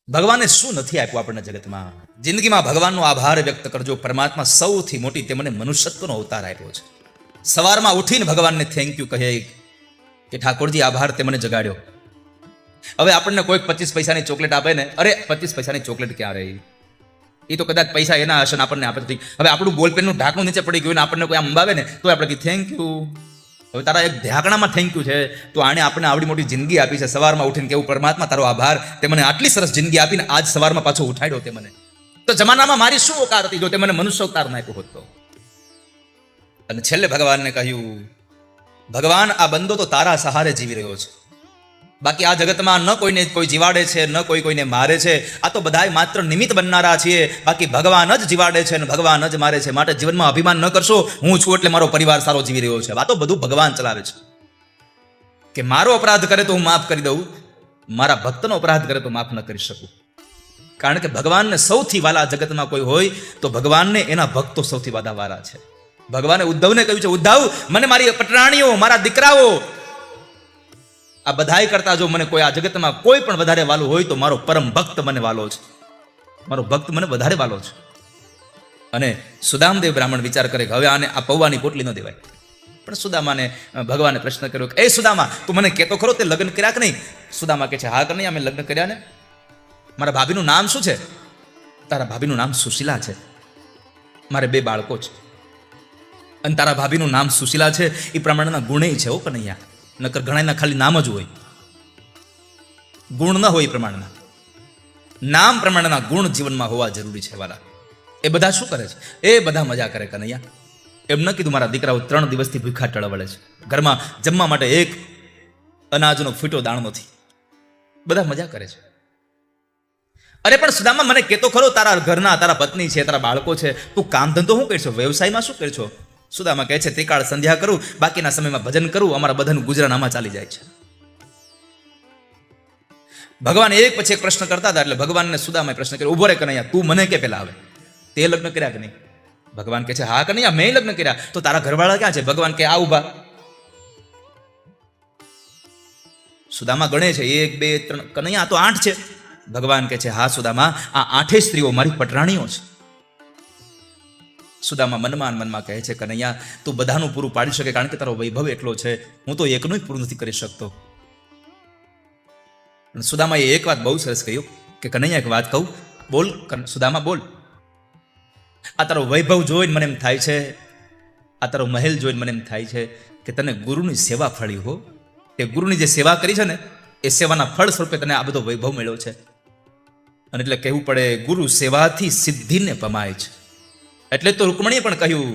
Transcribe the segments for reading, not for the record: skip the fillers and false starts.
ભગવાને શું નથી આપ્યું આપણને જગતમાં? જિંદગીમાં ભગવાનનો આભાર વ્યક્ત કરજો. પરમાત્મા સૌથી મોટી તે મને મનુષ્યત્વનો અવતાર આપ્યો છે. સવારમાં ઉઠીને ભગવાનને થેન્ક યુ કહે કે ઠાકોરજી આભાર, તે મને જગાડ્યો. હવે આપણને કોઈક 25 પૈસાની ચોકલેટ આપે ને, અરે 25 પૈસાની ચોકલેટ ક્યાં રહી? એ તો કદાચ પૈસા એના હશે ને આપણને આપે. હવે આપણું બોલપેનનું ઢાંકણું નીચે પડી ગયું ને આપણને કોઈ આમ અંબાવે ને તો આપણે કહીએ થેન્ક યુ. હવે તારા એક ઢાંકણામાં થેન્ક યુ છે, તો આણે આપણે આવડી મોટી જિંદગી આપી છે. સવારમાં ઉઠીને કેવું પરમાત્મા તારો આભાર, તે મને આટલી સરસ જિંદગી આપીને આજ સવારમાં પાછો ઉઠાડ્યો તે મને. તો જમાનામાં મારી શું ઓકાત હતી જો તે મને મનુષ્ય અવતાર નાખ્યો હોત તો? અને છેલ્લે ભગવાનને કહ્યું, ભગવાન આ બંદો તો તારા સહારે જીવી રહ્યો છે. બાકી આ જગતમાં ન કોઈને કોઈ જીવાડે છે, ન કોઈ કોઈને મારે છે. આ તો બધાય માત્ર નિમિત્ત બનનારા છીએ. બાકી ભગવાન જ જીવાડે છે અને ભગવાન જ મારે છે. માટે જીવનમાં અભિમાન ન કરશો, હું છું એટલે મારો પરિવાર સારો જીવી રહ્યો છે. આ તો બધું ભગવાન ચલાવે છે. કે મારો અપરાધ કરે તો હું માફ કરી દઉં, મારા ભક્તનો અપરાધ કરે તો માફ ન કરી શકું. કારણ કે ભગવાનને સૌથી વાલા જગતમાં કોઈ હોય તો ભગવાનને એના ભક્તો સૌથી વાલા છે. ભગવાને ઉદ્ધવને કહ્યું છે, ઉદ્ધવ મને મારી પટરાણીઓ, મારા દીકરાઓ, આ બધાય કરતા જો મને કોઈ આ જગતમાં કોઈ પણ વધારે વાલો હોય તો મારો પરમ ભક્ત મને વાલો છે. મારો ભક્ત મને વધારે વાલો છે. અને સુદામદેવ બ્રાહ્મણ વિચાર કરે કે હવે આને આ પૌવાની પોટલી ન દેવાય. પણ સુદામાને ભગવાને પ્રશ્ન કર્યો કે એ સુદામા, તું મને કહેતો ખરો તે લગ્ન કર્યા કે નહીં? સુદામા કહે છે, હા કે નહીં, અમે લગ્ન કર્યા ને. મારા ભાભીનું નામ શું છે? તારા ભાભીનું નામ સુશીલા છે. મારે 2 બાળકો છે. અને તારા ભાભીનું નામ સુશીલા છે એ પ્રમાણેના ગુણે છે. ઓ કનૈયા, નકર ઘણાના ખાલી નામ જ હોય, ગુણ ન હોય. એ પ્રમાણના નામ પ્રમાણેના ગુણ જીવનમાં હોવા જરૂરી છે વાલા. એ બધા શું કરે છે? એ બધા મજા કરે કનૈયા. એમ ન કીધું મારા દીકરાઓ 3 દિવસથી ભૂખા ટળવળે છે, ઘરમાં જમવા માટે એક અનાજનો ફૂટો દાણ નથી. બધા મજા કરે છે. અરે પણ સુદામા મને કહેતો ખરો, તારા ઘરના, તારા પત્ની છે, તારા બાળકો છે, તું કામ ધંધો શું કરશો? વ્યવસાયમાં શું કરશો? સુદામા કહે છે, ત્રિકાળ સંધ્યા કરું, બાકીના સમયમાં ભજન કરું, અમારા બધાનું ગુજરાન આમાં ચાલી જાય છે. ભગવાન એક પછી એક પ્રશ્ન કરતા હતા એટલે ભગવાનને સુદામાએ પ્રશ્ન કર્યો, ઉભો રે કનૈયા, તું મને કે પેલા આવે તે લગ્ન કર્યા કે નહીં? ભગવાન કહે છે, હા કનૈયા મેં લગ્ન કર્યા. તો તારા ઘરવાળા ક્યાં છે? ભગવાન કે આ ઉભા. સુદામા ગણે છે 1 2 3, કનૈયા આ તો 8 છે. ભગવાન કહે છે, હા સુદામા, આ 8 સ્ત્રીઓ મારી પટરાણીઓ છે. સુદામા મનમાં કહે છે, કનૈયા તું બધાનું પૂરું પાડી શકે કારણ કે તારો વૈભવ એટલો છે, હું તો એકનું જ પૂરું નથી કરી શકતો. સુદામાએ એક વાત બહુ સરસ કહ્યું કે કનૈયા એક વાત કહું, બોલ સુદામા બોલ. આ તારો વૈભવ જોઈને મને એમ થાય છે, આ તારો મહેલ જોઈને મને એમ થાય છે કે તને ગુરુની સેવા ફળી હો. એ ગુરુની જે સેવા કરી છે ને એ સેવાના ફળ સ્વરૂપે તને આ બધો વૈભવ મળ્યો છે. અને એટલે કહેવું પડે, ગુરુ સેવાથી સિદ્ધિને પમાય છે. એટલે તો રૂકમણીએ પણ કહ્યું,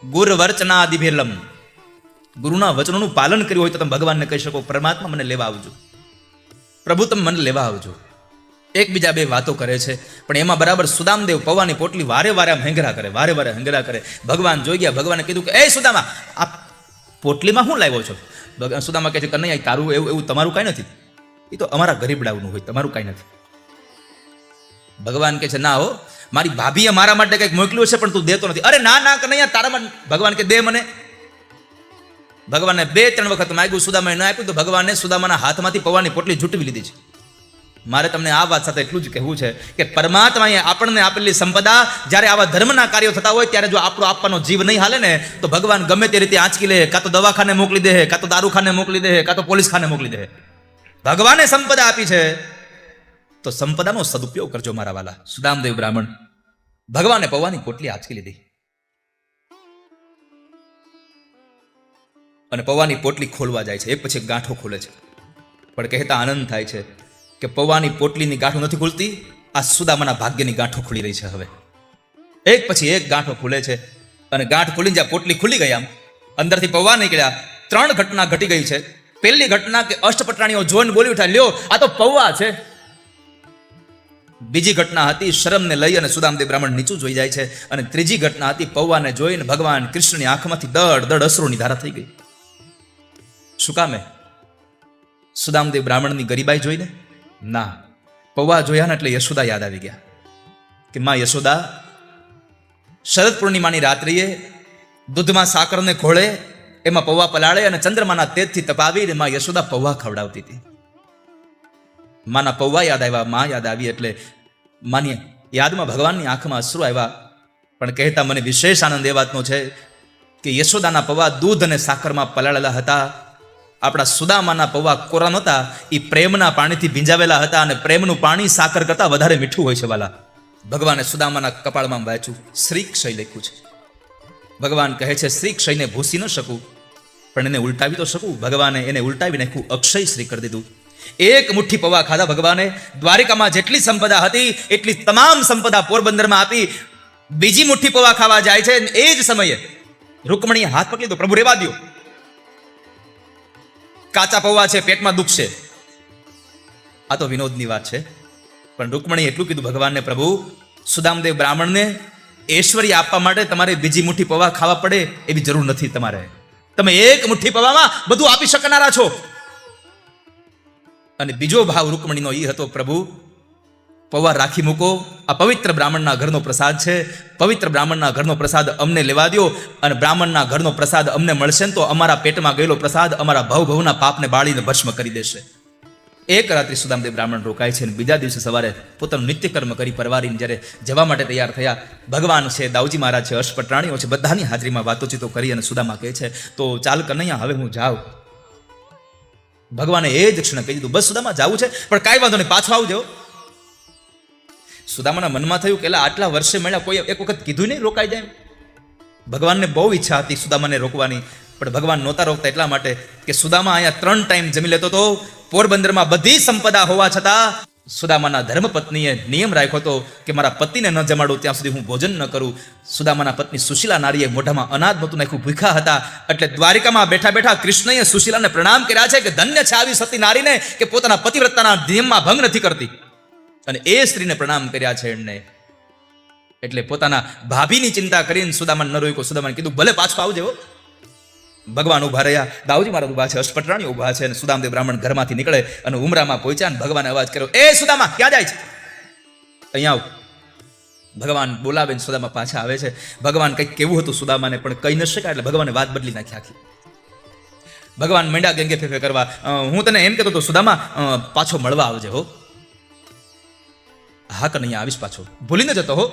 ગુર વર્ચના દિભેલમ, ગુરુના વચનોનું પાલન કર્યું હોય તો તમે ભગવાનને કહી શકો, પરમાત્મા મને લેવા આવજો, પ્રભુ તમે મને લેવા આવજો. એકબીજા 2 વાતો કરે છે, પણ એમાં બરાબર સુદામદેવ પૌવાની પોટલી વારે વારે આમ હેંગરા કરે, વારે વારે હેંગરા કરે. ભગવાન જોઈ ગયા. ભગવાને કીધું કે એ સુદામા, આ પોટલીમાં શું લાવ્યો છો? સુદામા કહે છે, કનૈયા તારું એવું તમારું કાંઈ નથી, એ તો અમારા ગરીબડાઓનું હોય, તમારું કાંઈ નથી. ભગવાન કહે છે, ના હો, મારી ભાભીએ મારા માટે કંઈક મોકલ્યું છે પણ તું દેતો નથી. અરે ના ના કનૈયા, તારા માટે. ભગવાન કે દે મને. ભગવાનને 2-3 વખત માગ્યું, સુદામાએ ન આપ્યું તો ભગવાને સુદામાના હાથમાંથી પૌવાની પોટલી ઝૂંટવી લીધી છે. મારે તમને આ વાત સાથે એટલું જ કહેવું છે કે પરમાત્માએ આપણને આપેલી સંપદા, જ્યારે આવા ધર્મના કાર્યો થતા હોય ત્યારે જો આપણો આપવાનો જીવ નહીં હાલે ને તો ભગવાન ગમે તે રીતે આંચકી લે, કાં તો દવાખાને મોકલી દે, કાં તો દારૂખાને મોકલી દે, કાં તો પોલીસ ખાને મોકલી દે. ભગવાને સંપદા આપી છે તો સંપદાનો સદુપયોગ કરજો મારા વાલા. સુદામદેવ બ્રાહ્મણ ભગવાને પૌવાની પોટલી આંચકી લીધી અને પૌવાની પોટલી ખોલવા જાય છે. એક પછી એક ગાંઠો ખોલે છે, પણ કહેતા આનંદ થાય છે કે પૌવાની પોટલીની ગાંઠો નથી ખુલતી, આ સુદામાના ભાગ્યની ગાંઠો ખુલી રહી છે. હવે એક પછી એક ગાંઠો ખુલે છે અને ગાંઠ ખુલીને જ્યાં પોટલી ખુલી ગઈ, આમ અંદરથી પૌવા નીકળ્યા. 3 ઘટના ઘટી ગઈ છે. પહેલી ઘટના કે અષ્ટપટરાણીઓ જોઈને બોલી ઉઠ્યા, લ્યો આ તો પૌવા છે. બીજી ઘટના હતી શરમને લઈ અને સુદામદેવ બ્રાહ્મણ નીચું જોઈ જાય છે. અને ત્રીજી ઘટના હતી પૌવાને જોઈને ભગવાન કૃષ્ણની આંખમાંથી દડ દડ અશ્રુની ધારા થઈ ગઈ. શું કામે? સુદામદેવ બ્રાહ્મણની ગરીબાઈ જોઈને? ના, પૌવા જોયા ને એટલે યશોદા યાદ આવી ગયા કે માં યશોદા શરદ પૂર્ણિમાની રાત્રિએ દૂધમાં સાકરને ઘોળે, એમાં પૌવા પલાળે અને ચંદ્રમાના તેજથી તપાવીને માં યશોદા પૌવા ખવડાવતી હતી. માના પૌવા યાદ આવ્યા, માં યાદ આવી એટલે માની યાદમાં ભગવાનની આંખમાં અશ્રુ આવ્યા. પણ કહેતા મને વિશેષ આનંદ એ વાતનો છે કે યશોદાના પૌવા દૂધ અને સાકરમાં પલાળેલા હતા. આપણા સુદામાના પૌવા કોરા નહોતા, એ પ્રેમના પાણીથી ભીંજાવેલા હતા, અને પ્રેમનું પાણી સાકર કરતાં વધારે મીઠું હોય છે વાલા. ભગવાને સુદામાના કપાળમાં વાંચ્યું, શ્રી ક્ષય લખ્યું છે. ભગવાન કહે છે શ્રી ક્ષયને ભૂસી ન શકું, પણ એને ઉલટાવી તો શકું. ભગવાને એને ઉલટાવી નાખ્યું, અક્ષય શ્રી કરી દીધું. એક મુઠ્ઠી પૌવા ખાધા ભગવાને. દ્વારિકામાં જેટલી સંપદા હતી એટલી તમામ સંપદા પોરબંદરમાં આપી. બીજી મુઠ્ઠી પૌવા ખાવા જાય છે, એ જ સમયે રૂકમણીએ હાથ પકડી દો, પ્રભુ રેવા દો, કાચા પૌવા છે, પેટમાં દુખશે. આ તો વિનોદની વાત છે, પણ રૂકમણીએ એટલું કીધું ભગવાનને, પ્રભુ સુદામદેવ બ્રાહ્મણને ઐશ્વર્ય આપવા માટે તમારે બીજી મુઠ્ઠી પૌવા ખાવા પડે એવી જરૂર નથી. તમારે તમે એક મુઠ્ઠી પૌવામાં બધું આપી શકનારા છો. અને બીજો ભાવ રૂકમણીનો એ હતો, પ્રભુ પૌવા રાખી મૂકો, આ પવિત્ર બ્રાહ્મણના ઘરનો પ્રસાદ છે, પવિત્ર બ્રાહ્મણના ઘરનો પ્રસાદ અમને લેવા દો, અને બ્રાહ્મણના ઘરનો પ્રસાદ અમને મળશે ને તો અમારા પેટમાં ગયેલો પ્રસાદ અમારા ભવના પાપને બાળીને ભસ્મ કરી દેશે. એક રાત્રિ સુદામદેવ બ્રાહ્મણ રોકાય છે, અને બીજા દિવસે સવારે પોતાનું નિત્યકર્મ કરી પરવારીને જ્યારે જવા માટે તૈયાર થયા, ભગવાન છે, દાઉજી મહારાજ છે, અષ્ટપટરાણીઓ છે, બધાની હાજરીમાં વાતોચીતો કરી અને સુદામા કહે છે, તો ચાલ કનૈયા હવે હું જાઉં. ભગવાને એ જ ક્ષણે કહી દીધું, બસ સુદામા જાવું છે, પણ કાંઈ વાંધો નહીં, પાછો આવજો. સુદામાના મનમાં થયું કે આટલા વર્ષે મળ્યા, કોઈ એક વખત કીધું નહીં રોકાઈ જાય. ભગવાનને બહુ ઈચ્છા હતી સુદામાને રોકવાની, પણ ભગવાન નહોતા રોકતા એટલા માટે કે સુદામા અહીંયા 3 ટાઈમ જમી લેતો હતો. પોરબંદરમાં બધી સંપદા હોવા છતાં સુદામાના ધર્મપત્નીએ નિયમ રાખ્યો હતો કે મારા પતિને ન જમાડું ત્યાં સુધી હું ભોજન ન કરું. સુદામાના પત્ની સુશીલા નારીએ મોઢામાં અનાજ નહોતું નાખ્યું, ભૂખ્યા હતા. એટલે દ્વારિકામાં બેઠા બેઠા કૃષ્ણએ સુશીલાને પ્રણામ કર્યા છે કે ધન્ય છે આવી સતી નારીને કે પોતાના પતિવ્રતાના નિયમમાં ભંગ નથી કરતી. અને એ સ્ત્રીને પ્રણામ કર્યા છે એમને. એટલે પોતાના ભાભીની ચિંતા કરીને સુદામાને ન રોક્યો. સુદામાને કીધું ભલે પાછો આવજો. ભગવાન ઉભા રહ્યા, દાઉજી મહારાજ ઉભા છે, અષ્ટપટરાણી ઉભા છે, અને સુદામદેવ બ્રાહ્મણ ઘરમાંથી નીકળે અને ઉમરામાં પહોંચ્યા, અને ભગવાને અવાજ કર્યો, એ સુદામા ક્યાં જાય છે, અહીંયા આવ. ભગવાન બોલાવે, સુદામા પાછા આવે છે. ભગવાન કંઈક કેવું હતું સુદામાને, પણ કહી ન શકાય, એટલે ભગવાને વાત બદલી નાખી આખી. ભગવાન મેંડા ગંગે ફેફે કરવા, હું તને એમ કહેતો હતો સુદામા પાછો મળવા આવજે હો. હા કનૈયા આવીશ, પાછો ભૂલી ન જતો હો.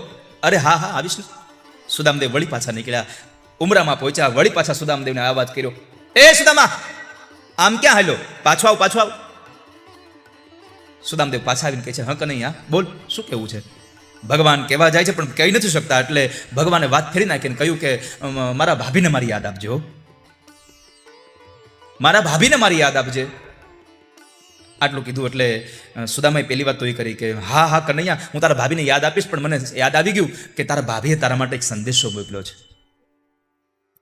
અરે હા હા આવીશ ને. સુદામદેવ વળી પાછા નીકળ્યા, ઉમરામાં પહોંચ્યા, વળી પાછા સુદામદેવને અવાજ કર્યો, એ સુદામા આમ ક્યાં હાલ્યો, પાછો આવ, પાછો આવ. સુદામદેવ પાછા આવીને કહે છે, હા કનૈયા બોલ, શું કેવું છે. ભગવાન કહેવા જાય છે પણ કહી નથી શકતા, એટલે ભગવાને વાત ફેરી નાખીને કહ્યું કે મારા ભાભીને મારી યાદ આપજો, મારા ભાભીને મારી યાદ આપજે. આટલું કીધું એટલે સુદામાએ પહેલી વાત તો એ કરી કે હા હા કનૈયા હું તારા ભાભીને યાદ આપીશ, પણ મને યાદ આવી ગયું કે તારા ભાભીએ તારા માટે એક સંદેશો મોકલ્યો છે.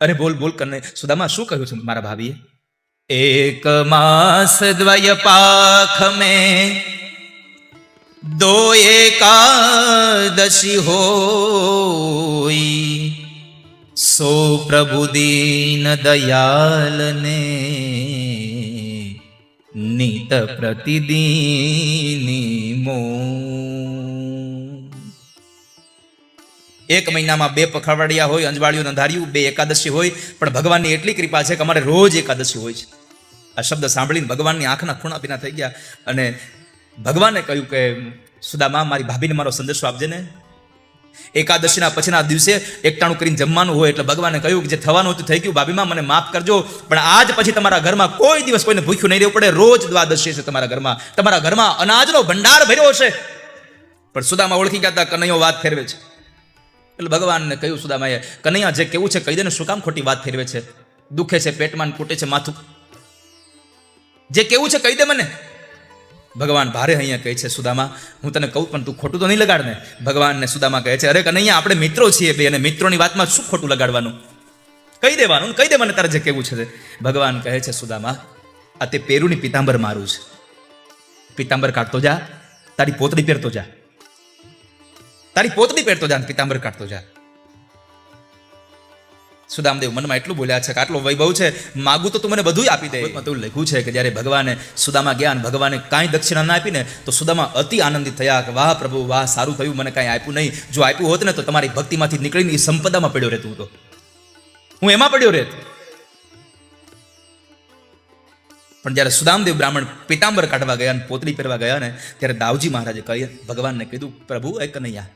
અરે બોલ બોલ કનૈયા. સુદામા શું કહ્યું છે મારા ભાભીએ. એક માસ દ્વય પાખ મેં દો એકાદશી હોઈ, સો પ્રભુ દીન દયાલ ને નિત પ્રતિદિની મો. એક મહિનામાં 2 પખવાડિયા હોય, અંજવાળિયું અંધાર્યું, 2 એકાદશી હોય, પણ ભગવાનની એટલી કૃપા છે કે અમારે રોજ એકાદશી હોય છે. આ શબ્દ સાંભળીને ભગવાનની આંખના ખૂણા પીના થઈ ગયા, અને ભગવાને કહ્યું કે સુદામા મારી ભાભીને મારો સંદેશો આપજે ને. એકાદશીના પછીના દિવસે એકટાણું કરીને જમવાનું હોય, એટલે ભગવાને કહ્યું કે જે થવાનું હતું થઈ ગયું, ભાભીમાં મને માફ કરજો, પણ આજ પછી તમારા ઘરમાં કોઈ દિવસ કોઈને ભૂખ્યું નહીં રહેવું પડે. રોજ દ્વાદશી છે તમારા ઘરમાં અનાજનો ભંડાર ભર્યો હશે. પણ સુદામા ઓળખી ગયા હતા કનૈયો વાત ફેરવે છે. એટલે ભગવાનને કહ્યું સુદામાએ, કનૈયા જે કેવું છે કહી દે ને, શું કામ ખોટી વાત ફેરવે છે, દુખે છે પેટમાં, તૂટે છે માથું, જે કેવું છે કહી દે મને. ભગવાન ભારે અહીંયા કહે છે, સુદામા હું તને કહું પણ તું ખોટું તો નહીં લગાડ ને. ભગવાનને સુદામા કહે છે, અરે કનૈયા આપણે મિત્રો છીએ બે, અને મિત્રોની વાતમાં શું ખોટું લગાડવાનું, કહી દેવાનું, કહી દે મને તારે જે કેવું છે. ભગવાન કહે છે, સુદામા આ તે પેરુની પિતાંબર મારું છે, પિતાંબર કાઢતો જા, તારી પોતડી પહેરતો જા, તારી પોતડી પહેરતો જા, પિતાંબર કાઢતો જા. સુદામદેવ મનમાં એટલું બોલ્યા છે કે આટલો વૈભવ છે, માગું તો તું મને બધું આપી દે. તો લખ્યું છે કે જ્યારે ભગવાને સુદામા ગયા અને ભગવાને કાંઈ દક્ષિણા ના આપીને તો સુદામા અતિ આનંદિત થયા કે વાહ પ્રભુ વાહ, સારું થયું મને કાંઈ આપ્યું નહીં, જો આપ્યું હોત ને તો તમારી ભક્તિમાંથી નીકળીને એ સંપદામાં પડ્યો રહેતું, તો હું એમાં પડ્યો રહેત. પણ જ્યારે સુદામદેવ બ્રાહ્મણ પીતાંબર કાઢવા ગયા અને પોતળી પહેરવા ગયા ને ત્યારે દાવજી મહારાજે કહી ભગવાનને કીધું, પ્રભુ એ કનૈયા,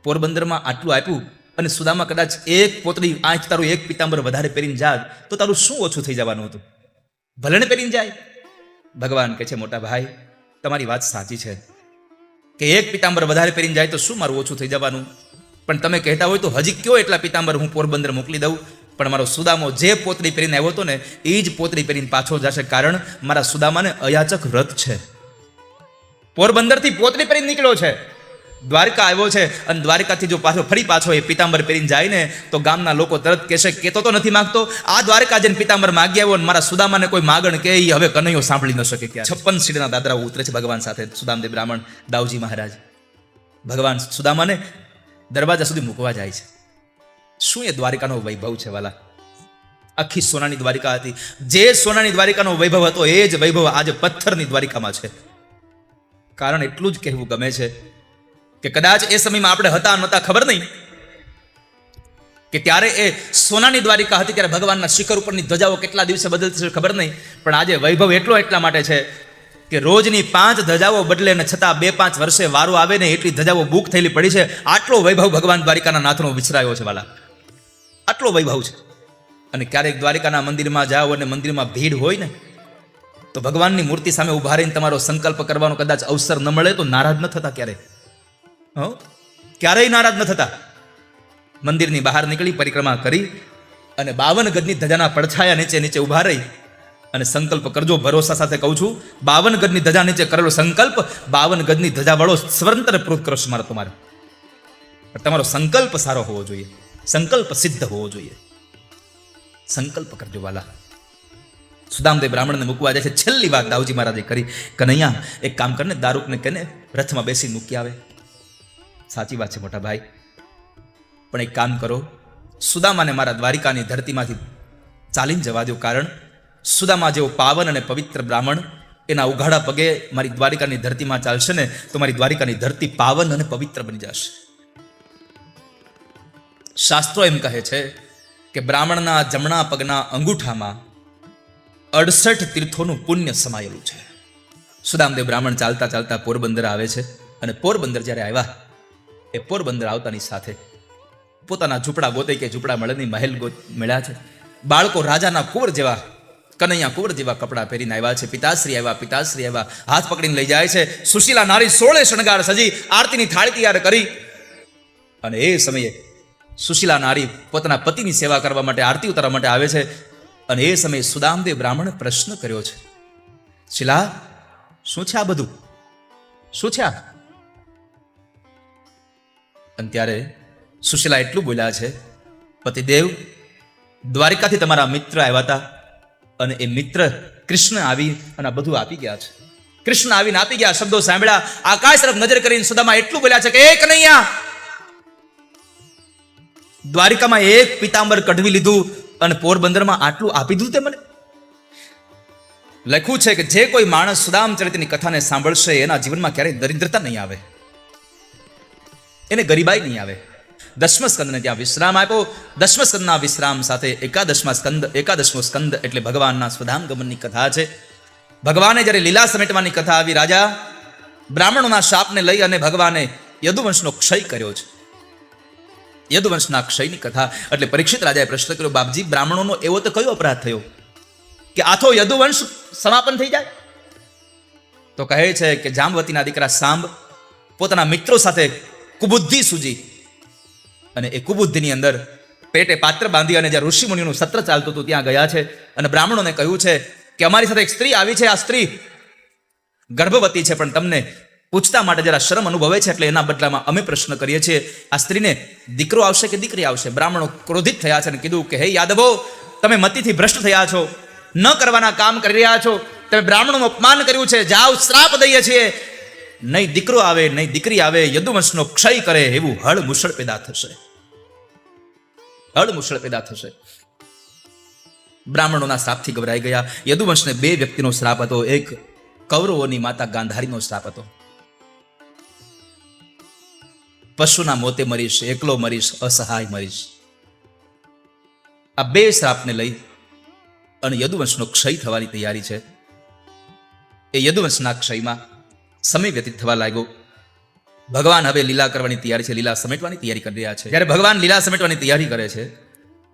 પોરબંદરમાં આટલું આપ્યું અને સુદામા કદાચ એક પોતળી આંચ તારું એક પીતાંબર વધારે પહેરીને જાત તો તારું શું ઓછું થઈ જવાનું હતું? ભલે ને પહેરીને જાય. ભગવાન કહે છે, મોટા ભાઈ તમારી વાત સાચી છે કે એક પીતાંબર વધારે પહેરીને જાય તો શું મારું ઓછું થઈ જવાનું, પણ તમે કહેતા હોય તો હજી કયો એટલા પીતાંબર હું પોરબંદર મોકલી દઉં. પણ મારો સુદામો જે પોતળી પહેરીને આવ્યો હતો ને એ જ પોતળી પહેરીને પાછો જશે, કારણ મારા સુદામાને અયાચક વ્રત છે. પોરબંદરથી પોતળી પહેરીને નીકળ્યો છે, દ્વારકા આવ્યો છે અને દ્વારકાથી જો ફરી પાછો એ પીતાંબર પહેરીને જાય ને તો ગામના લોકો તરત કહેશે, કેતો તો નથી માંગતો, આ દ્વારકા જઈને પીતાંબર માગી આવ્યો અને મારા સુદામાને કોઈ માગણ કે હવે કનૈયો સાંભળી ન શકે. 56 સીડીના દાદરા ઉતરે છે ભગવાન સાથે સુદામદેવ બ્રાહ્મણ, દાવજી મહારાજ. ભગવાન સુદામાને દરવાજા સુધી મૂકવા જાય છે. શું એ દ્વારિકાનો વૈભવ છે વાલા! આખી સોનાની દ્વારિકા હતી. જે સોનાની દ્વારિકાનો વૈભવ હતો એ જ વૈભવ આજે પથ્થરની દ્વારિકામાં છે. કારણ એટલું જ કહેવું ગમે છે કે કદાચ એ સમયમાં આપણે હતા નહોતા ખબર નહીં કે ત્યારે એ સોનાની દ્વારિકા હતી, ત્યારે ભગવાનના શિખર ઉપરની ધજાઓ કેટલા દિવસે બદલતી ખબર નહીં, પણ આજે વૈભવ એટલા માટે છે કે રોજની 5 ધજાઓ બદલે ને છતાં 2-5 વર્ષે વારો આવે ને એટલી ધજાઓ બુક થયેલી પડી છે. આટલો વૈભવ ભગવાન દ્વારિકાના નાથનો વિસરાયો છે વાલા, આટલો વૈભવ છે. અને ક્યારેક દ્વારિકાના મંદિરમાં જાઓ અને મંદિરમાં ભીડ હોય ને તો ભગવાનની મૂર્તિ સામે ઉભા રહીને તમારો સંકલ્પ કરવાનો કદાચ અવસર ન મળે તો નારાજ ન થતા. ક્યારેય નારાજ ન થતા. મંદિરની બહાર નીકળી પરિક્રમા કરી અને 52 ગજની ધજાના પડછાયા નીચે ઉભા રહી અને સંકલ્પ કરજો. ભરોસા સાથે કહું છું, 52 ગજની ધજા નીચે કરેલો સંકલ્પ 52 ગજની ધજા વાળો સ્વતંત્ર પુરુષ મારો તમારો સંકલ્પ સારો હોવો જોઈએ, સંકલ્પ સિદ્ધ હોવો જોઈએ. સંકલ્પ કરજો વાલા. સુદામદેવ બ્રાહ્મણને મૂકવા જાય છે. છેલ્લી વાત દાવજી મહારાજે કરી, કનૈયા એક કામ કરને, દારૂકને કહેને રથમાં બેસી મૂકી આવે. સાચી વાત છે મોટા ભાઈ, પણ એક કામ કરો, સુદામાને મારા દ્વારિકાની ધરતીમાંથી ચાલીને જવા દો. કારણ સુદામા જેવો પાવન અને પવિત્ર બ્રાહ્મણ એના ઉઘાડા પગે મારી દ્વારિકાની ધરતીમાં ચાલશે ને તો મારી દ્વારિકાની ધરતી પાવન અને પવિત્ર બની જશે. શાસ્ત્રો એમ કહે છે કે બ્રાહ્મણના જમણા પગના અંગૂઠામાં 68 તીર્થોનું પુણ્ય સમાયેલું છે. સુદામદેવ બ્રાહ્મણ ચાલતા ચાલતા પોરબંદર આવે છે અને પોરબંદર જ્યારે આવ્યા, એ પોરબંદર આવતાની સાથે પોતાના ઝૂંપડા ગોતે કે ઝૂંપડા મળેની મહેલ મળ્યા છે. બાળકો રાજાના કુંવર જેવા, કનૈયા કુંવર જેવા કપડાં પહેરીને આવ્યા છે. પિતાશ્રી આવ્યા, હાથ પકડીને લઈ જાય છે. સુશીલા નારી 16 શણગાર સજી આરતીની થાળી તૈયાર કરી અને એ સમયે સુશીલા નારી પોતાના પતિની સેવા કરવા માટે, આરતી ઉતારવા માટે આવે છે. અને એ સમયે સુદામદેવ બ્રાહ્મણે પ્રશ્ન કર્યો છે, શીલા શું છે આ બધું, શું છે આ? અને ત્યારે સુશીલા એટલું બોલ્યા છે, પતિદેવ દ્વારિકાથી તમારા મિત્ર આવ્યા હતા અને એ મિત્ર કૃષ્ણ આવી અને આ બધું આપી ગયા છે. કૃષ્ણ આવીને આપી ગયા શબ્દો સાંભળ્યા, આકાશ તરફ નજર કરીને સુદામા એટલું બોલ્યા છે કે એ કનૈયા, દ્વારિકામાં એક પીતાંબર કઢવી લીધું અને પોરબંદરમાં આટલું આપી દીધું તે મને. લખ્યું છે કે જે કોઈ માણસ સુદામ ચરિત્રની કથાને સાંભળશે એના જીવનમાં ક્યારેય દરિદ્રતા નહીં આવે, એને ગરીબાઈ નહીં આવે. 10મા સ્કંદને ત્યાં વિશ્રામ આપ્યો. 10મા સ્કંદના વિશ્રામ સાથે 11મો સ્કંદ એટલે ભગવાનના સ્વધામ ગમનની કથા છે. ભગવાને જ્યારે લીલા સમેટવાની કથા આવી, રાજા બ્રાહ્મણોના શાપને લઈ અને ભગવાને યદુવંશનો ક્ષય કર્યો છે. યદુવંશના ક્ષયની કથા એટલે પરીક્ષિત રાજાએ પ્રશ્ન કર્યો, બાપજી બ્રાહ્મણોનો એવો તો કયો અપરાધ થયો કે આથો યદુવંશ સમાપન થઈ જાય? તો કહે છે કે જામવતીના દીકરા સાંબ પોતાના મિત્રો સાથે કુબુદ્ધિ સૂજી અને એ કુબુદ્ધિની અંદર પેટે પાત્ર બાંધી અને જ્યાં ઋષિ મુનિનું સત્ર ચાલતું હતું ત્યાં ગયા છે અને બ્રાહ્મણોને કહ્યું છે કે અમારી સાથે એક સ્ત્રી આવી છે, આ સ્ત્રી ગર્ભવતી છે, પણ તમને પૂછતા માટે જરા શરમ અનુભવે છે, એટલે એના બદલામાં અમે પ્રશ્ન કરીએ છીએ, આ સ્ત્રીને દીકરો આવશે કે દીકરી આવશે? બ્રાહ્મણો ક્રોધિત થયા છે અને કીધું કે હે યાદવો, તમે મતિથી ભ્રષ્ટ થયા છો, ન કરવાના કામ કરી રહ્યા છો, તમે બ્રાહ્મણોનું અપમાન કર્યું છે, જાઓ શ્રાપ દઈએ છીએ, નહીં દીકરો આવે નહીં દીકરી આવે, યદુવંશનો ક્ષય કરે એવું હળ મુશળ પેદા થશે, હળ મુશળ પેદા થશે. બ્રાહ્મણોના શ્રાપથી ગભરાઈ ગયા. યદુવંશને 2 વ્યક્તિનો શ્રાપ હતો. એક કૌરવોની માતા ગાંધારીનો શ્રાપ હતો, પશુના મોતે મરીશ, એકલો મરીશ, અસહાય મરીશ. આ 2 શ્રાપને લઈ અને યદુવંશનો ક્ષય થવાની તૈયારી છે. એ યદુવંશના ક્ષયમાં સમય વ્યતીત થવા લાગ્યો. ભગવાન હવે લીલા કરવાની તૈયારી છે, લીલા સમેટવાની તૈયારી કરી રહ્યા છે. જ્યારે ભગવાન લીલા સમેટવાની તૈયારી કરે છે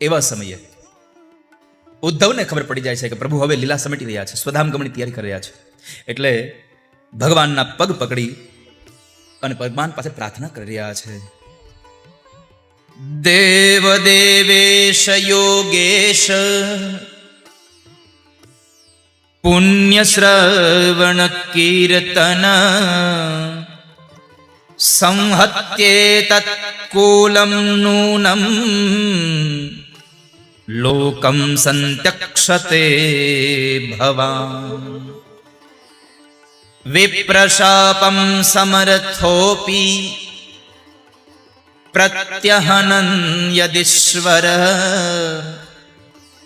એવા સમયે ઉદ્ધવને ખબર પડી જાય છે કે પ્રભુ હવે લીલા સમેટી રહ્યા છે, સ્વધામ ગમનની તૈયારી કરી રહ્યા છે. એટલે ભગવાનના પગ પકડી અને ભગવાન પાસે પ્રાર્થના કરી રહ્યા છે. દેવ દેવેશ યોગેશ પુણ્ય શ્રવણ કીર્તન સંહત્યેતત્ કુલમ નૂનમ લોકમ સંત્યક્ષતે ભવાન વિપ્રશાપમ સમર્થોપી પ્રત્યહનન યદીશ્વર.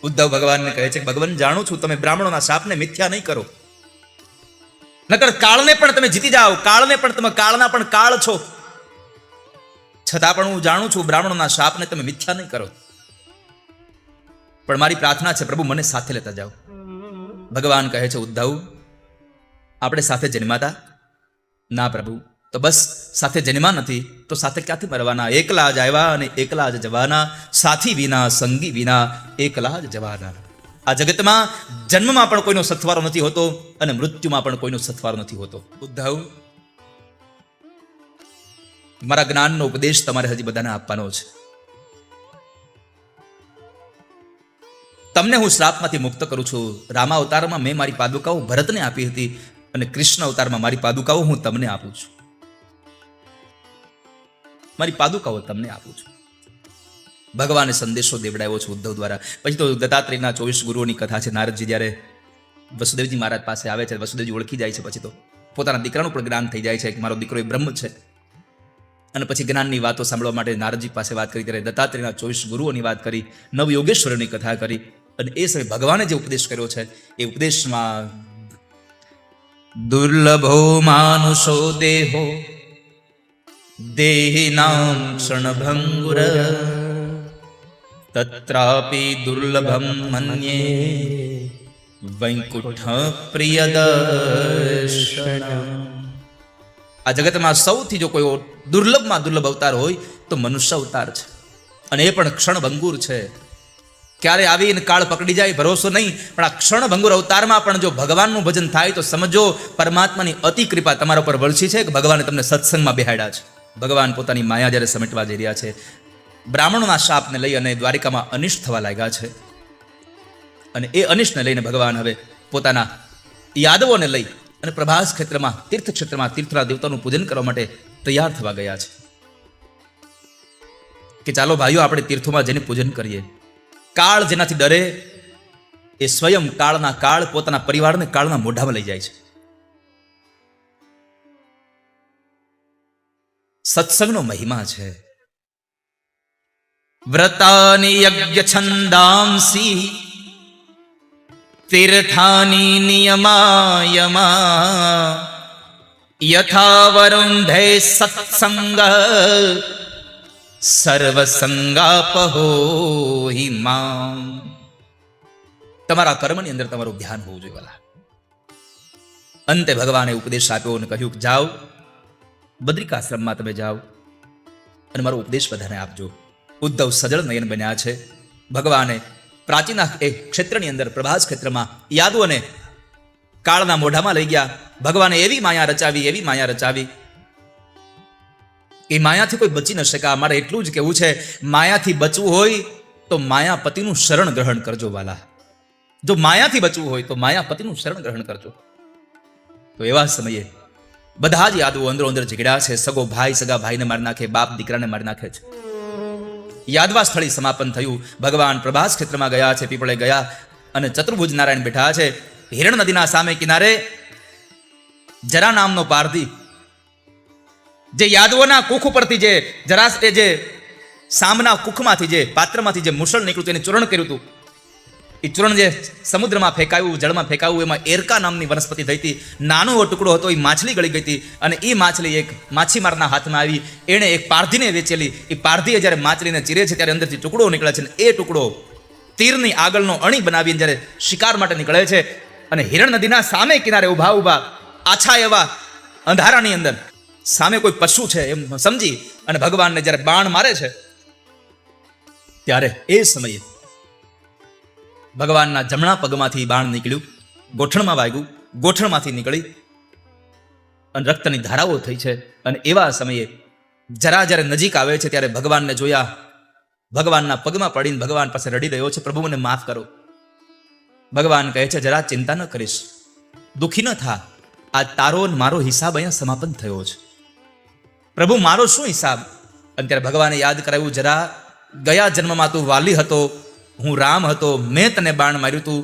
ઉદ્ધવ ભગવાનને કહે છે કે ભગવાન જાણું છું તમે બ્રાહ્મણોના શાપને મિથ્યા નહીં કરો, નકર કાળને પણ તમે જીતી જાઓ, કાળને પણ તમે કાળના પણ કાળ છો, છતાં પણ હું જાણું છું બ્રાહ્મણોના શાપને તમે મિથ્યા નહીં કરો. પણ મારી પ્રાર્થના છે પ્રભુ મને સાથે લેતા જાઓ. ભગવાન કહે છે ઉદ્ધવ આપણે સાથે જન્માતા? ના પ્રભુ. તો બસ સાથે જન્મા નથી તો સાથે ક્યાંથી મરવાના? એકલા જ આવ્યા અને એકલા જ જવાના, સાથી વિના સંગી વિના એકલા જ જવાના. આ જગતમાં જન્મમાં પણ કોઈનો સથવારો નથી હોતો અને મૃત્યુમાં પણ કોઈનો સથવારો નથી હોતો. ઉદ્ધવ મારા જ્ઞાનનો ઉપદેશ તમારે હજી બધાને આપવાનો છે. તમને હું શ્રાપમાંથી મુક્ત કરું છું. રામા અવતારમાં મેં મારી પાદુકાઓ ભરતને આપી હતી અને કૃષ્ણ અવતારમાં મારી પાદુકાઓ હું તમને આપું છું. મારી પાદુકાઓ તમને આપું છું. ભગવાને સંદેશો દેવડાવ્યો છે ઉદ્ધવ દ્વારા. પછી તો દત્તાત્રેયના 24 ગુરુઓની કથા છે. નારદજી જ્યારે વસુદેવજી મહારાજ પાસે આવે છે, વસુદેવજી ઓળખી જાય છે. પછી તો પોતાના દીકરાનું પણ જ્ઞાન થઈ જાય છે કે મારો દીકરો એ બ્રહ્મ છે. અને પછી જ્ઞાનની વાતો સાંભળવા માટે નારદજી પાસે વાત કરી, ત્યારે દત્તાત્રેયના 24 ગુરુઓની વાત કરી, નવયોગેશ્વરોની કથા કરી. અને એ સમયે ભગવાને જે ઉપદેશ કર્યો છે એ ઉપદેશમાં દુર્લભો માનુષો દેહો દેહિનામ ક્ષણભંગુર તત્રાપી દુર્લભમ મન્યે વૈકુંઠ પ્રિયદર્શન. આ જગતમાં સૌથી જો કોઈ દુર્લભમાં દુર્લભ અવતાર હોય તો મનુષ્ય અવતાર છે, અને એ પણ ક્ષણભંગુર છે. ક્યારે આવીને કાળ પકડી જાય ભરોસો નહીં. પણ આ ક્ષણભંગુર અવતારમાં પણ જો ભગવાનનું ભજન થાય તો સમજો પરમાત્માની અતિ કૃપા તમારા ઉપર વરસી છે કે ભગવાને તમને સત્સંગમાં બેહાડ્યા છે. ભગવાન પોતાની માયા જ્યારે સમેટવા જઈ રહ્યા છે, બ્રાહ્મણોના શાપને લઈ અને દ્વારિકામાં અનિષ્ટ થવા લાગ્યા છે. અને એ અનિષ્ટને લઈને ભગવાન હવે પોતાના યાદવોને લઈ અને પ્રભાસ ક્ષેત્રમાં તીર્થક્ષેત્રમાં તીર્થના દેવતાનું પૂજન કરવા માટે તૈયાર થવા ગયા છે કે ચાલો ભાઈઓ આપણે તીર્થોમાં જઈને પૂજન કરીએ. કાળ જેનાથી ડરે એ સ્વયં કાળના કાળ પોતાના પરિવારને કાળના મોઢામાં લઈ જાય છે. સત્સંગનો મહિમા છે. વ્રતાની યજ્ઞ છંદાંસી તીર્થાની નિયમાયમા યથા વરુંધે સત્સંગ સર્વસંગાપહો હિમા. તમારા કર્મની અંદર તમારું ધ્યાન હોવું જોઈએ વાલા. અંતે ભગવાને ઉપદેશ આપ્યો અને કહ્યું કે જાઓ બદ્રિકાશ્રમમાં તમે જાઓ અને મારો ઉપદેશ બધાને આપજો. ઉદ્ધવ સજળ નયન બન્યા છે. ભગવાને પ્રાચીના એ ક્ષેત્રની અંદર પ્રભાસ ક્ષેત્રમાં યાદવોને કાળના મોઢામાં લઈ ગયા. ભગવાને એવી માયા રચાવી એ માયાથી કોઈ બચી ન શકા. મારે એટલું જ કહેવું છે, માયાથી બચવું હોય તો માયાપતિનું શરણ ગ્રહણ કરજો વાલા. જો માયાથી બચવું હોય તો માયાપતિનું શરણ ગ્રહણ કરજો. તો એવા સમયે બધા જ યાદવો અંદરો અંદર ઝઘડ્યા છે. સગો ભાઈ સગા ભાઈને મારી નાખે, બાપ દીકરાને મારી નાખે છે. યાદવા સ્થળી સમાપન થયું. ભગવાન પ્રભાસ ક્ષેત્રમાં ગયા છે, પીપળે ગયા અને ચતુર્ભુજ નારાયણ બેઠા છે. હિરણ નદીના સામે કિનારે જરા નામનો પારધી, જે યાદવોના કુખ ઉપરથી જે જે સામના કુખમાંથી જે પાત્રમાંથી જે મુસળ નીકળ્યું તેને ચૂર્ણ કર્યું હતું, એ ચૂર્ણ જે સમુદ્રમાં ફેંકાયું, જળમાં ફેંકાયું, એમાં એરકા નામની વનસ્પતિ થઈ હતી. નાનો એવો ટુકડો હતો, એ માછલી ગળી ગઈ હતી અને એ માછલી એક માછીમારના હાથમાં આવી. એણે એક પારધીને વેચેલી. એ પારધીએ જ્યારે માછલીને ચીરે છે ત્યારે અંદરથી ટુકડો નીકળે છે, અને એ ટુકડો તીરની આગળનો અણી બનાવીને જ્યારે શિકાર માટે નીકળે છે અને હિરણ નદીના સામે કિનારે ઊભા ઊભા આછા એવા અંધારાની અંદર સામે કોઈ પશુ છે એમ સમજી અને ભગવાનને જ્યારે બાણ મારે છે ત્યારે એ સમયે ભગવાનના જમણા પગમાંથી બાણ નીકળ્યું, ગોઠણમાં વાગ્યું, ગોઠણમાંથી નીકળી અને રક્તની ધારાઓ થઈ છે. અને એવા સમયે જરા જ્યારે નજીક આવે છે ત્યારે ભગવાનને જોયા, ભગવાનના પગમાં પડીને ભગવાન પાસે રડી રહ્યો છે, પ્રભુ મને માફ કરો. ભગવાન કહે છે જરા ચિંતા ન કરીશ, દુઃખી ન થા, આ તારો ને મારો હિસાબ અહીંયા સમાપન થયો છે. પ્રભુ મારો શું હિસાબ? અને ત્યારે ભગવાને યાદ કરાવ્યું, જરા ગયા જન્મમાં તું વાલી હતો, હું રામ હતો, મેં તને બાણ માર્યું તું,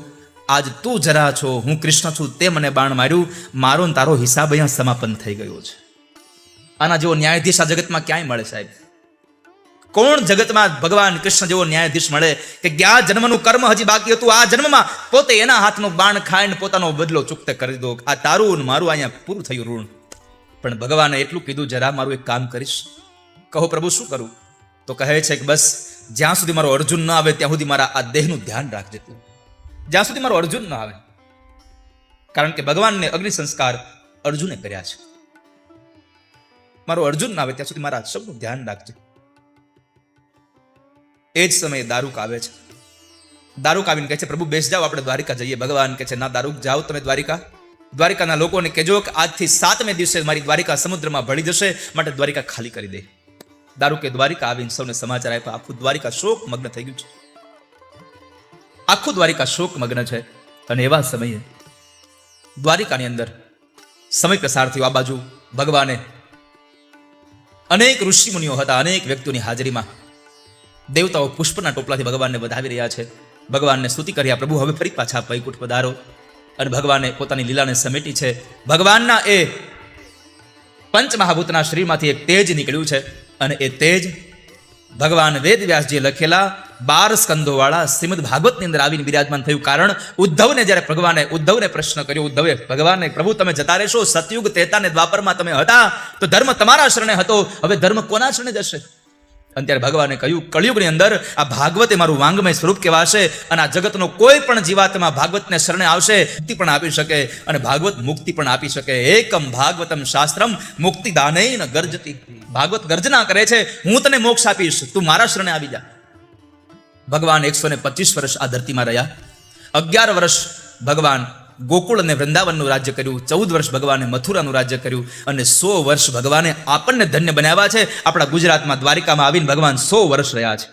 આજ તું જરા છો, હું કૃષ્ણ છું, તે મને બાણ માર્યું, મારો ને તારો હિસાબ અહીંયા સમાપન થઈ ગયો છે. આના જેવો ન્યાયાધીશ આ જગતમાં ક્યાંય મળે સાહેબ? કોણ જગતમાં ભગવાન કૃષ્ણ જેવો ન્યાયાધીશ મળે કે ગયા જન્મનું કર્મ હજી બાકી હતું, આ જન્મમાં પોતે એના હાથનું બાણ ખાઈને પોતાનો બદલો ચૂકતે કરી દો, આ તારું મારું અહીંયા પૂરું થયું ઋણ. પણ ભગવાને એટલું કીધું, જરા મારું એક કામ કરીશ? કહો પ્રભુ શું કરું? તો કહે છે કે બસ જ્યાં સુધી મારો અર્જુન ન આવે ત્યાં સુધી મારા આ દેહનું ધ્યાન રાખજે તું, જ્યાં સુધી મારો અર્જુન ન આવે. કારણ કે ભગવાનને અગ્નિ સંસ્કાર અર્જુને કર્યા છે. મારો અર્જુન ના આવે ત્યાં સુધી મારા સૌનું ધ્યાન રાખજે. એ જ સમયે દારૂક આવે છે. દારૂક આવીને કહે છે પ્રભુ બેસ જાઓ, આપણે દ્વારિકા જઈએ. ભગવાન કહે છે ના દારૂક, જાઓ તમે દ્વારિકા. દ્વારિકાના લોકોને કહેજો કે આજથી 7મે દિવસે મારી દ્વારિકા સમુદ્રમાં ભળી જશે, માટે દ્વારિકા ખાલી કરી દે. દારૂકે દ્વારિકા આવીને સૌને સમાચાર આપ્યા. આખું દ્વારિકા શોક મગ્ન થઈ ગયું છે, આખું દ્વારિકા શોક મગ્ન છે. અને એવા સમયે દ્વારિકાની અંદર સમય પસાર થયો. આ બાજુ ભગવાને અનેક ઋષિ મુનિઓ હતા, અનેક વ્યક્તિઓની હાજરીમાં દેવતાઓ પુષ્પના ટોપલાથી ભગવાનને વધાવી રહ્યા છે. ભગવાનને સ્તુતિ કર્યા, પ્રભુ હવે ફરી પાછા વૈકુંઠ પધારો. અને ભગવાને પોતાની લીલાને સમેટી છે. ભગવાનના એ પંચમહાભૂતના શરીરમાંથી એક તેજ નીકળ્યું છે અને એ તેજ ભગવાન વેદવ્યાસજીએ લખેલા 12 સ્કંદોવાળા શ્રીમદ ભાગવતની અંદર આવીને બિરાજમાન થયું. કારણ ઉદ્ધવને જ્યારે ભગવાને ઉદ્ધવને પ્રશ્ન કર્યો, ઉદ્ધવે ભગવાનને પ્રભુ તમે જતા રહેશો, સતયુગ ત્રેતા ને દ્વાપરમાં તમે હતા તો ધર્મ તમારા શરણે હતો, હવે ધર્મ કોના શરણે જશે? અને ત્યારે ભગવાને કહ્યું કળિયુગની અંદર આ ભાગવત એ મારું વાંગમય સ્વરૂપ કહેવાશે અને આ જગતનો કોઈ પણ જીવાત્મા ભાગવતને શરણે આવશે, મુક્તિ પણ આપી શકે અને ભાગવત મુક્તિ પણ આપી શકે. એકમ ભાગવતમ શાસ્ત્રમ મુક્તિ દાનેન ગર્જતી. ભાગવત ગર્જના કરે છે, હું તને મોક્ષ આપીશ, તું મારા શરણે આવી જા. ભગવાન 125 વર્ષ આ ધરતીમાં રહ્યા. 11 વર્ષ ભગવાન ગોકુળ અને વૃંદાવનનું રાજ્ય કર્યું, 14 વર્ષ ભગવાને મથુરાનું રાજ્ય કર્યું અને 100 વર્ષ ભગવાને આપણને ધન્ય બનાવ્યા છે. આપણા ગુજરાતમાં દ્વારિકામાં આવીને ભગવાન 100 વર્ષ રહ્યા છે.